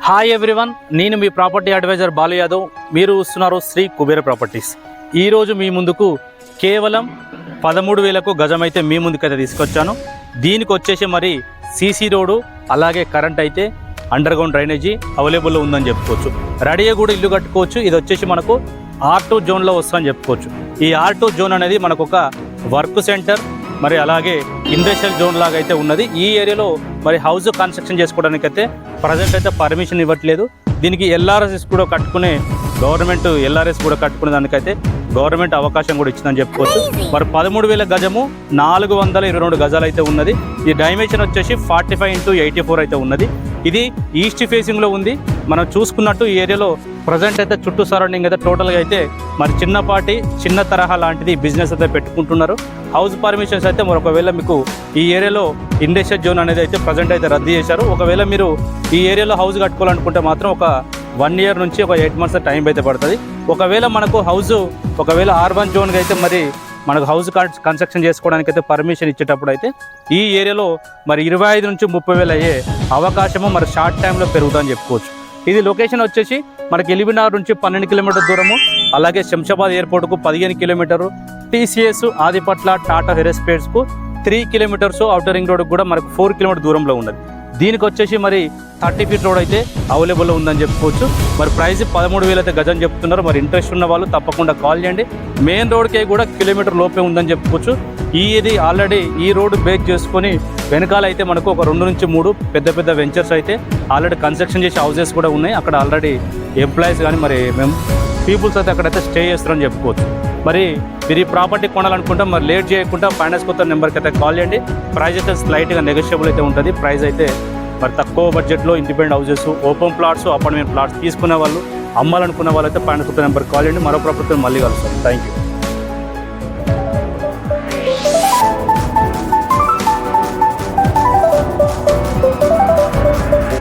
Hi everyone, నేను మీ property advisor Balu Yadav. మీరు చూస్తున్నారు శ్రీ కుబేర ప్రాపర్టీస్. ఈరోజు మీ ముందుకు కేవలం 13,000కు గజం అయితే మీ ముందుకైతే తీసుకొచ్చాను. దీనికి వచ్చేసి మరి సీసీ రోడ్డు అలాగే కరెంట్ అయితే అండర్ గ్రౌండ్ డ్రైనేజీ అవైలబుల్లో ఉందని చెప్పుకోవచ్చు. రెడీగా కూడా ఇల్లు కట్టుకోవచ్చు. ఇది వచ్చేసి మనకు R2 జోన్లో వస్తుందని చెప్పుకోవచ్చు. ఈ R2 జోన్ అనేది మనకు ఒక వర్క్ సెంటర్ మరి అలాగే ఇండస్ట్రియల్ జోన్ లాగా అయితే ఉన్నది. ఈ ఏరియాలో మరి హౌస్ కన్స్ట్రక్షన్ చేసుకోవడానికి అయితే ప్రజెంట్ అయితే పర్మిషన్ ఇవ్వట్లేదు. దీనికి LRS కూడా కట్టుకునే గవర్నమెంట్ LRS కూడా కట్టుకునే దానికైతే గవర్నమెంట్ అవకాశం కూడా ఇచ్చిందని చెప్పుకోవచ్చు. మరి 13,000 గజము 422 గజాలు అయితే ఉన్నది. ఈ డైమెన్షన్ వచ్చేసి 45x84 అయితే ఉన్నది. ఇది ఈస్ట్ ఫేసింగ్లో ఉంది. మనం చూసుకున్నట్టు ఈ ఏరియాలో ప్రజెంట్ అయితే చుట్టూ సరౌండింగ్ అయితే టోటల్గా అయితే మరి చిన్న తరహా లాంటిది బిజినెస్ అయితే పెట్టుకుంటున్నారు. హౌస్ పర్మిషన్స్ అయితే ఒకవేళ మీకు ఈ ఏరియాలో ఇండస్ట్రియల్ జోన్ అనేది అయితే ప్రజెంట్ అయితే రద్దు చేశారు. ఒకవేళ మీరు ఈ ఏరియాలో హౌస్ కట్టుకోవాలనుకుంటే మాత్రం ఒక 1 ఇయర్ నుంచి ఒక 8 మంత్స్ టైం అయితే పడుతుంది. ఒకవేళ మనకు ఒకవేళ R1 జోన్గా అయితే మరి మనకు హౌస్ కన్స్ట్రక్షన్ చేసుకోవడానికి అయితే పర్మిషన్ ఇచ్చేటప్పుడు అయితే ఈ ఏరియాలో మరి 25 నుంచి 30,000 అయ్యే అవకాశము మరి షార్ట్ టైంలో పెరుగుతుందని చెప్పుకోవచ్చు. ఇది లొకేషన్ వచ్చేసి మనకి ఎలిబినార్ నుంచి 12 కిలోమీటర్ దూరము, అలాగే శంషాబాద్ ఎయిర్పోర్ట్కు 15 కిలోమీటరు, TCS ఆదిపట్ల టాటా హెరెస్పేట్స్కు 3 కిలోమీటర్స్, అవుటర్ రింగ్ రోడ్కి కూడా మనకు 4 కిలోమీటర్ దూరంలో ఉన్నది. దీనికి వచ్చేసి మరి 30 ఫీట్ రోడ్ అయితే అవైలబుల్లో ఉందని చెప్పుకోవచ్చు. మరి ప్రైస్ 13,000 అయితే గజం చెప్తున్నారు. మరి ఇంట్రెస్ట్ ఉన్న వాళ్ళు తప్పకుండా కాల్ చేయండి. మెయిన్ రోడ్కే కూడా కిలోమీటర్ లోపే ఉందని చెప్పుకోవచ్చు. ఇది ఆల్రెడీ ఈ రోడ్డు బేస్ చేసుకొని వెనకాల అయితే మనకు ఒక 2 నుంచి 3 పెద్ద వెంచర్స్ అయితే ఆల్రెడీ కన్స్ట్రక్షన్ చేసే హౌసెస్ కూడా ఉన్నాయి. అక్కడ ఆల్రెడీ ఎంప్లాయీస్ కానీ మరి మేము పీపుల్స్ అయితే అక్కడైతే స్టే చేస్తారని చెప్పుకోవచ్చు. మరి మీరు ఈ ప్రాపర్టీ కొనాలనుకుంటే మరి లేట్ చేయకుండా ఫైనాన్స్ కొత్త నెంబర్కి అయితే కాల్ చేయండి. ప్రైస్ అయితే స్లైట్గా నెగోషియబుల్ అయితే ఉంటుంది. ప్రైస్ అయితే మరి తక్కువ బడ్జెట్లో independent houses, open plots, apartment plots తీసుకునే వాళ్ళు, అమ్మాలనుకునే వాళ్ళు అయితే ఫైనాన్స్ కొత్త నెంబర్కి కాల్ చేయండి. మరో ప్రాపర్టీతో మళ్ళీ కలుస్తాం. Thank you.